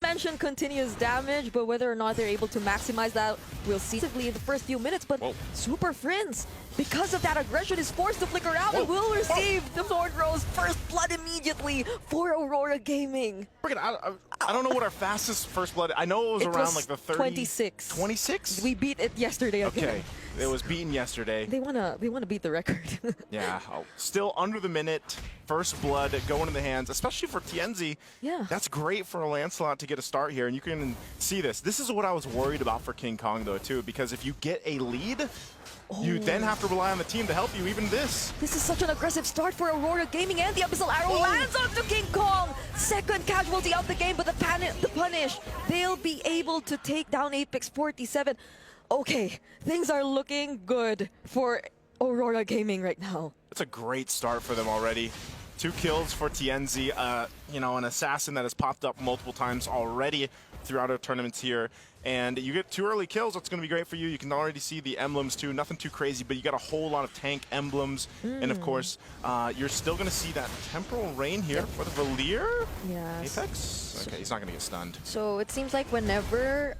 mentioned continuous damage, but whether or not they're able to maximize that, we'll see in the first few minutes. But Super Friends, because of that aggression, is forced to flicker out and will receive the Sword Rose first blood immediately for Aurora Gaming. I don't know what our fastest first blood. I know it was around like the 30. 26. 26? We beat it yesterday. Okay, it was beaten yesterday. They wanna beat the record. Yeah, still under the minute. First blood going in the hands, especially for Tienzi. Yeah, that's great for Lancelot to get a start here, and you can see this. This is what I was worried about for King Kong though too, because if you get a lead, you then have to rely on the team to help you. Even this. This is such an aggressive start for Aurora Gaming, and the Abyssal Arrow lands onto King Kong. Second casualty of the game, but the punish. They'll be able to take down Apex 47. Okay, things are looking good for Aurora Gaming right now. It's a great start for them already. 2 kills for Tienzi, you know, an assassin that has popped up multiple times already throughout our tournaments here. And you get 2 early kills, that's going to be great for you. You can already see the emblems too, nothing too crazy, but you got a whole lot of tank emblems. And of course, you're still going to see that Temporal Rain here for the Valier. Yes. Apex? Okay, he's not going to get stunned. So it seems like whenever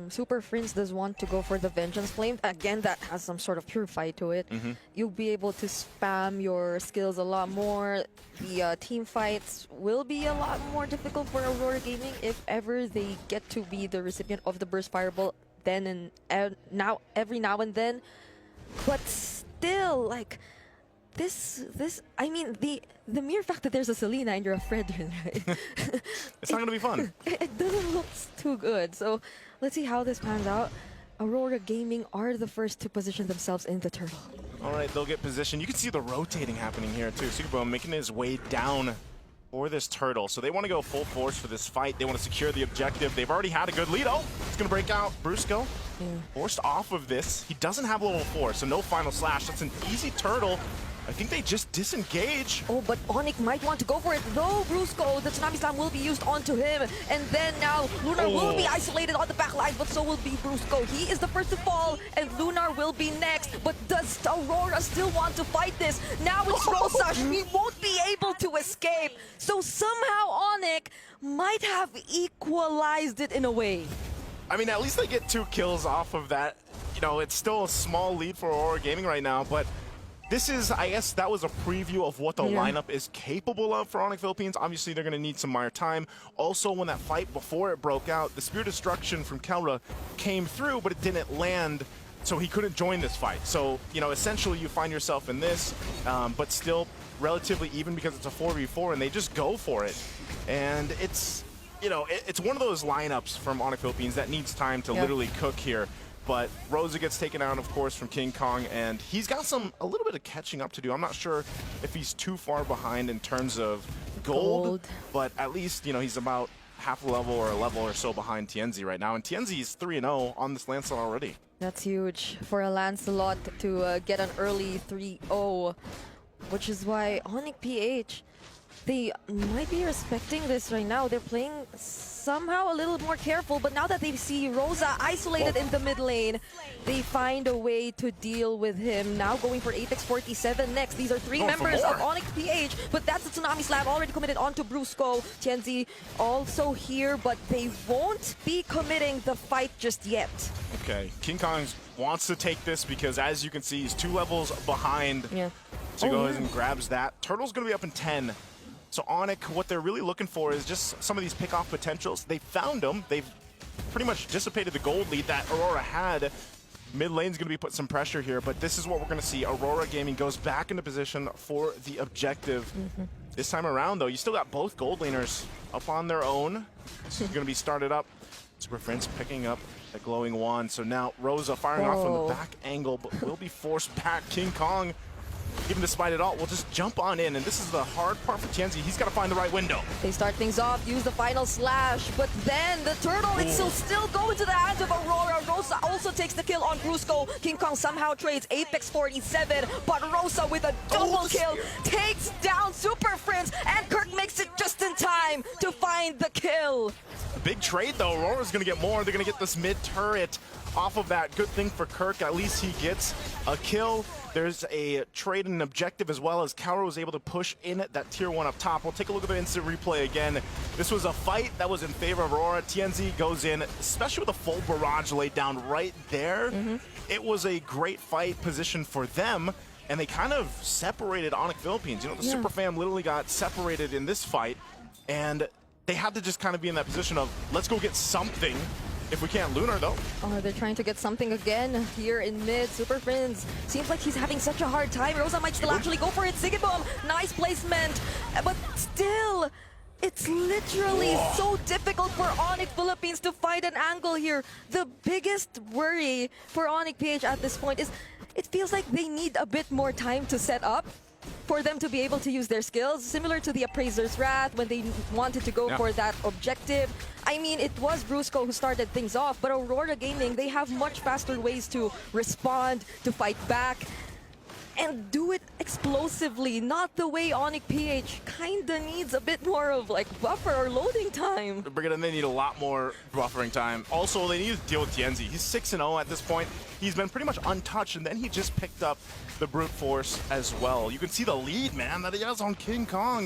Super Friends does want to go for the Vengeance Flame, again, that has some sort of purify to it, you'll be able to spam your skills a lot more. The team fights will be a lot more difficult for Aurora Gaming if ever they get to be the recipient of the Burst Fireball then and now, every now and then. But still, like, this I mean, the mere fact that there's a Selena and you're a Fredrin, right? It's not going to be fun. It doesn't look too good. So let's see how this pans out. Aurora Gaming are the first to position themselves in the turtle. All right, they'll get positioned. You can see the rotating happening here too. Superbone making his way down for this turtle. So they want to go full force for this fight. They want to secure the objective. They've already had a good lead. Oh, it's going to break out. Brusco forced off of this. He doesn't have level 4, so no final slash. That's an easy turtle. I think they just disengage. Oh, but ONIC might want to go for it, though. Brusco, the Tsunami Slam will be used onto him. And then now, Lunar will be isolated on the back line, but so will be Brusco. He is the first to fall, and Lunar will be next. But does Aurora still want to fight this? Now it's Rosa. He won't be able to escape. So somehow ONIC might have equalized it in a way. I mean, at least they get 2 kills off of that. You know, it's still a small lead for Aurora Gaming right now, but this is, I guess, that was a preview of what the lineup is capable of for ONIC Philippines. Obviously, they're going to need some more time. Also, when that fight before it broke out, the Spear Destruction from Kelra came through, but it didn't land, so he couldn't join this fight. So, you know, essentially, you find yourself in this, but still relatively even because it's a 4v4, and they just go for it. And it's, you know, it's one of those lineups from ONIC Philippines that needs time to literally cook here. But Rosa gets taken out, of course, from King Kong, and he's got a little bit of catching up to do. I'm not sure if he's too far behind in terms of gold, but at least, you know, he's about half a level or a level or so behind Tienzi right now. And Tienzi is 3-0 on this Lancelot already. That's huge for a Lancelot to get an early 3-0, which is why ONIC PH, they might be respecting this right now. They're playing somehow a little more careful, but now that they see Rosa isolated in the mid lane, they find a way to deal with him. Now going for Apex 47 next. These are 3 members of ONIC PH, but that's the Tsunami Slam already committed onto Brusco. Tienzi also here, but they won't be committing the fight just yet. Okay, King Kong wants to take this because, as you can see, he's 2 levels behind. So he goes and grabs that. Turtle's going to be up in 10. So ONIC, what they're really looking for is just some of these pick-off potentials. They found them. They've pretty much dissipated the gold lead that Aurora had. Mid lane's going to be put some pressure here, but this is what we're going to see. Aurora Gaming goes back into position for the objective. This time around, though, you still got both gold laners up on their own. This is going to be started up. Super Friends picking up the glowing wand. So now Rosa firing off from the back angle, but will be forced back. King Kong, even despite it all, we'll just jump on in, and this is the hard part for Tienzi. He's got to find the right window. They start things off, use the final slash, but then the turtle, it's still going to the hands of Aurora. Rosa also takes the kill on Brusco. King Kong somehow trades Apex 47, but Rosa with a double kill takes down Super Friends, and Kirk makes it just in time to find the kill. Big trade, though. Aurora's going to get more. They're going to get this mid turret off of that. Good thing for Kirk, at least he gets a kill. There's a trade and an objective as well, as Kaura was able to push in that tier 1 up top. We'll take a look at the instant replay again. This was a fight that was in favor of Aurora. TNZ goes in, especially with a full barrage laid down right there. It was a great fight position for them, and they kind of separated ONIC Philippines. You know, the Super Fam literally got separated in this fight, and they had to just kind of be in that position of, let's go get something. If we can't Lunar, though. Oh, they're trying to get something again here in mid. Super Prince seems like he's having such a hard time. Rosa might still actually go for it. Sigibum, nice placement. But still, it's literally so difficult for ONIC Philippines to find an angle here. The biggest worry for ONIC PH at this point is it feels like they need a bit more time to set up for them to be able to use their skills, similar to the Appraiser's Wrath when they wanted to go for that objective. I mean, it was Brusco who started things off, but Aurora Gaming, they have much faster ways to respond, to fight back, and do it explosively, not the way ONIC PH kinda needs a bit more of like buffer or loading time. Brigade, they need a lot more buffering time. Also, they need to deal with Tienzi. He's 6-0 at this point. He's been pretty much untouched, and then he just picked up the brute force as well. You can see the lead, man, that he has on King Kong.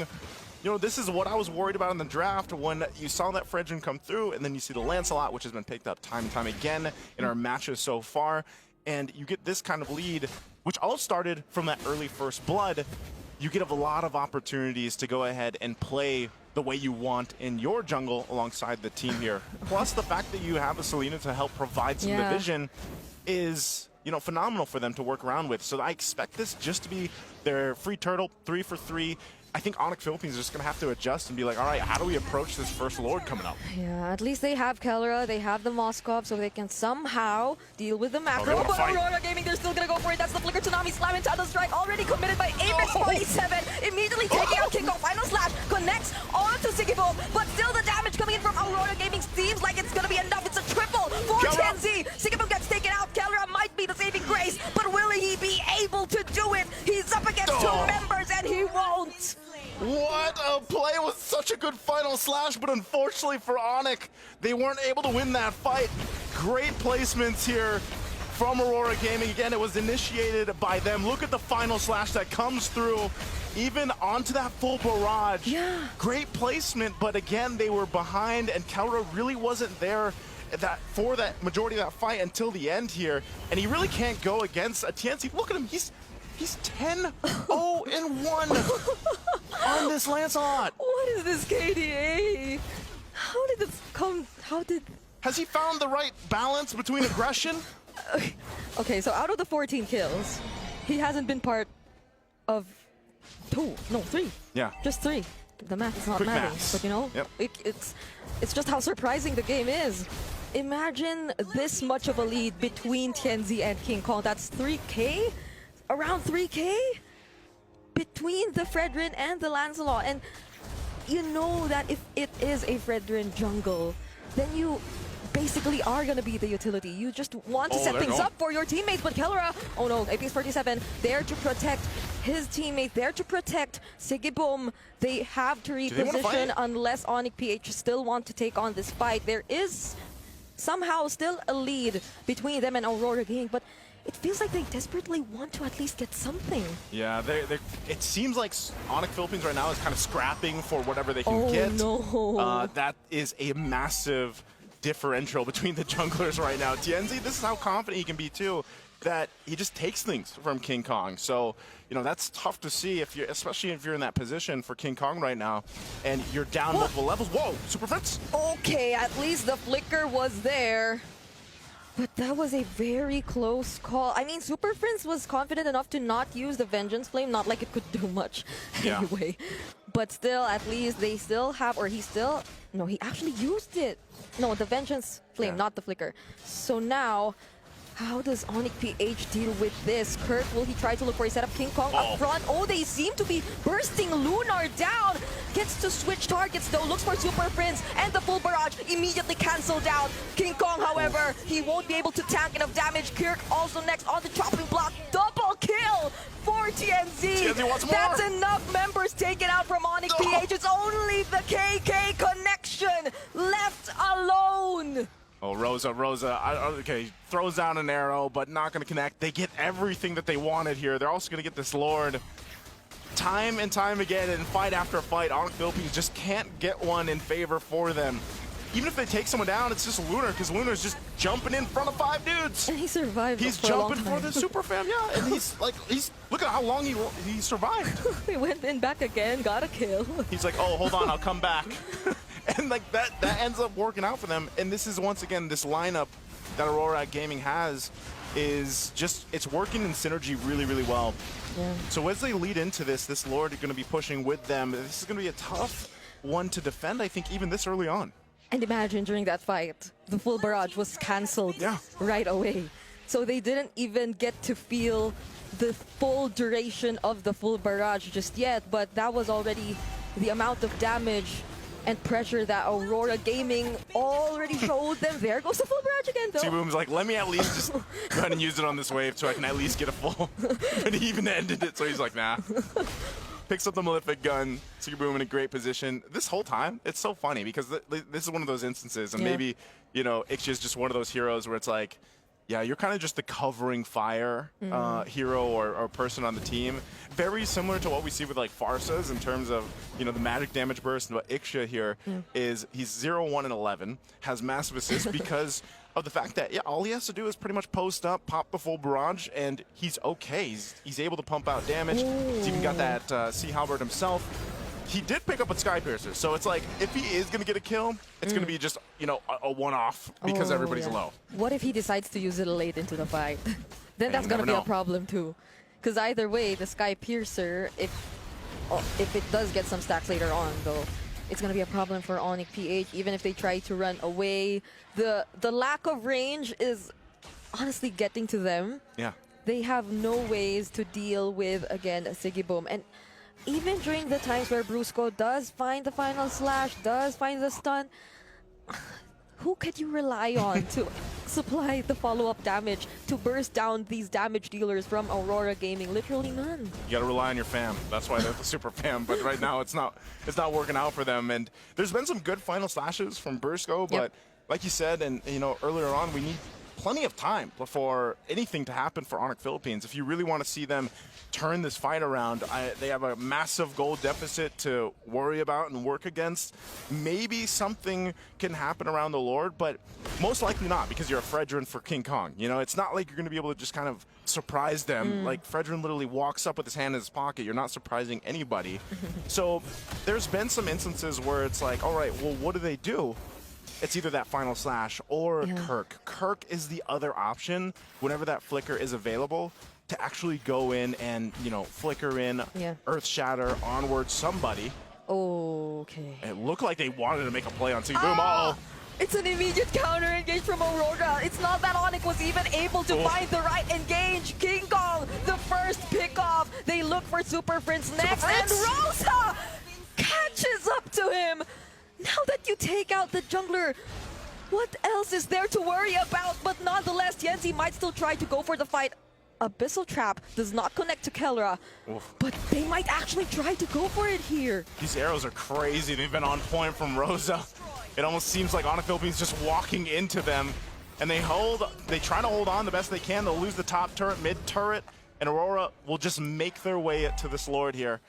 You know, this is what I was worried about in the draft when you saw that Fredrin come through, and then you see the Lancelot, which has been picked up time and time again in our matches so far. And you get this kind of lead, which all started from that early first blood. You get a lot of opportunities to go ahead and play the way you want in your jungle alongside the team here. Plus, the fact that you have a Selena to help provide some division is, you know, phenomenal for them to work around with. So I expect this just to be their free turtle, 3 for 3. I think ONIC Philippines is just going to have to adjust and be like, all right, how do we approach this first Lord coming up? Yeah, at least they have Kelra, they have the Moskov, so they can somehow deal with the macro. But Aurora Gaming, they're still going to go for it. That's the Flicker Tsunami Slam into the strike, already committed by Apex47. Immediately taking out Kinko. Final Slash connects onto Sigibo, but still the damage coming in from Aurora Gaming seems like it's going to be enough. It's a triple for TNZ. Sigibo gets taken out. Kelra might be the saving grace, but will he be able to do it? He's up against two members, and he won't. What a play with such a good final slash, but unfortunately for ONIC, they weren't able to win that fight. Great placements here from Aurora Gaming. Again, it was initiated by them. Look at the final slash that comes through, even onto that full barrage. Yeah. Great placement, but again, they were behind, and Kelra really wasn't there for that majority of that fight until the end here, and he really can't go against a TNC. Look at him, he's 10-0-1 on this Lancelot. What is this KDA? How did this come? Has he found the right balance between aggression? Okay, so out of the 14 kills, he hasn't been part of 3. Yeah. Just 3. The math is not Quick mathing, maths. but you know, it's just how surprising the game is. Imagine this much of a lead between Tienzi and King Kong. That's 3K? Around 3K? Between the Fredrin and the Lancelot. And you know that if it is a Fredrin jungle, then you basically are going to be the utility. You just want to set things up for your teammates. But Kelra, oh no, Apex47, there to protect his teammate, there to protect Sigibum. They have to reposition unless ONIC PH still want to take on this fight. There is somehow still a lead between them and Aurora Gaming, but it feels like they desperately want to at least get something. Yeah, it seems like ONIC Philippines right now is kind of scrapping for whatever they can get. No. That is a massive differential between the junglers right now. Tienzi, this is how confident he can be too, that he just takes things from King Kong. So, you know, that's tough to see, especially if you're in that position for King Kong right now, and you're down multiple levels. Whoa, Super Fritz? Okay, at least the flicker was there. But that was a very close call. I mean, Super Prince was confident enough to not use the Vengeance Flame, not like it could do much anyway. But still, at least they still have, or he still, no, he actually used it. No, the Vengeance Flame, not the Flicker. So now, how does ONIC PH deal with this? Kirk, will he try to look for a setup? King Kong up front. Oh, they seem to be bursting Lunar down. Gets to switch targets though, looks for Super Prince, and the full barrage immediately cancelled out. King Kong, however, he won't be able to tank enough damage. Kirk also next on the chopping block. Double kill for TNZ. TNZ wants more. That's enough members taken out from ONIC PH. It's only the KK connection left alone. Oh, Rosa, okay, throws down an arrow, but not going to connect. They get everything that they wanted here. They're also going to get this Lord. Time and time again, in fight after fight, ONIC Philippines just can't get one in favor for them. Even if they take someone down, it's just Lunar, because Lunar's just jumping in front of 5 dudes. And he survived. He's for jumping a long time. for the super fam, yeah. And look at how long he survived. He went in back again, got a kill. He's like, oh, hold on, I'll come back. And like that ends up working out for them. And this is once again this lineup that Aurora Gaming has is just, it's working in synergy really, really well. Yeah. So as they lead into this Lord is going to be pushing with them. This is going to be a tough one to defend, I think, even this early on. And imagine during that fight, the full barrage was cancelled right away. So they didn't even get to feel the full duration of the full barrage just yet, but that was already the amount of damage and pressure that Aurora Gaming already showed them. There goes the full barrage again, though. T-Boom's like, let me at least just go ahead and use it on this wave so I can at least get a full. But he even ended it, so he's like, nah. Picks up the Malefic gun. T-Boom in a great position. This whole time, it's so funny because this is one of those instances, and maybe, you know, Ixia is just one of those heroes where it's like, yeah, you're kind of just the covering fire hero or person on the team. Very similar to what we see with like Farsas in terms of, you know, the magic damage burst. And what Ixia here is he's 0, 1, and 11, has massive assists because of the fact that, yeah, all he has to do is pretty much post up, pop the full barrage, and he's okay. He's able to pump out damage. He's even got that Sea Halberd himself. He did pick up a Sky Piercer, so it's like, if he is going to get a kill, it's going to be just, you know, a one-off because everybody's low. What if he decides to use it late into the fight? Then that's going to be a problem too. Because either way, the Sky Piercer, if it does get some stacks later on, though, it's going to be a problem for ONIC PH, even if they try to run away. The lack of range is honestly getting to them. Yeah. They have no ways to deal with, again, Sigiboom. And even during the times where Brusco does find the final slash, does find the stun, who could you rely on to supply the follow-up damage, to burst down these damage dealers from Aurora Gaming? Literally none. You gotta rely on your fam. That's why they're the super fam. But right now, it's not working out for them. And there's been some good final slashes from Brusco, but like you said, and you know, earlier on, we need plenty of time for anything to happen for ONIC Philippines. If you really want to see them turn this fight around, they have a massive gold deficit to worry about and work against. Maybe something can happen around the Lord, but most likely not, because you're a Fredrin for King Kong. You know, it's not like you're going to be able to just kind of surprise them. Like, Fredrin literally walks up with his hand in his pocket. You're not surprising anybody. So there's been some instances where it's like, all right, well, what do they do? It's either that final slash or Kirk. Kirk is the other option whenever that flicker is available to actually go in and, you know, flicker in, Earth Shatter, onward somebody. Okay. It looked like they wanted to make a play on Sigiboom. Uh-oh. It's an immediate counter engage from Aurora. It's not that ONIC was even able to find the right engage. King Kong, the first pickoff. They look for Super Prince next, and Rosa catches up to him. Now that you take out the jungler, what else is there to worry about? But nonetheless, Yenzi might still try to go for the fight. Abyssal Trap does not connect to Kelra, but they might actually try to go for it here. These arrows are crazy. They've been on point from Rosa. It almost seems like ONIC Philippines just walking into them, and they try to hold on the best they can. They'll lose the top turret, mid turret, and Aurora will just make their way to this Lord here.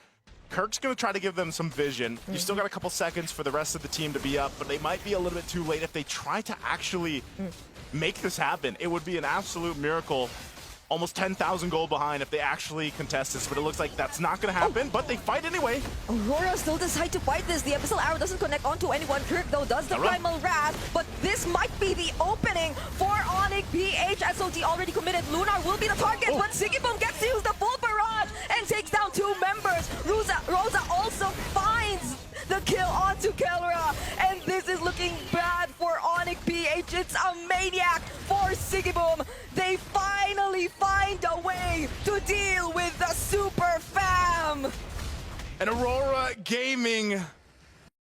Kirk's going to try to give them some vision. You still got a couple seconds for the rest of the team to be up, but they might be a little bit too late if they try to actually make this happen. It would be an absolute miracle. Almost 10,000 gold behind if they actually contest this, but it looks like that's not going to happen, but they fight anyway. Aurora still decide to fight this. The Abyssal Arrow doesn't connect onto anyone. Kirk, though, does the Primal Wrath, but this might be the opening for ONIC PH. SOT already committed. Lunar will be the target, but Sigiboom gets to use the full barrage and takes down 2 members. Rosa also finds the kill onto Kelra, and this is looking bad for ONIC PH. It's a maniac for Sigiboom. They finally find a way to deal with the super fam. And Aurora Gaming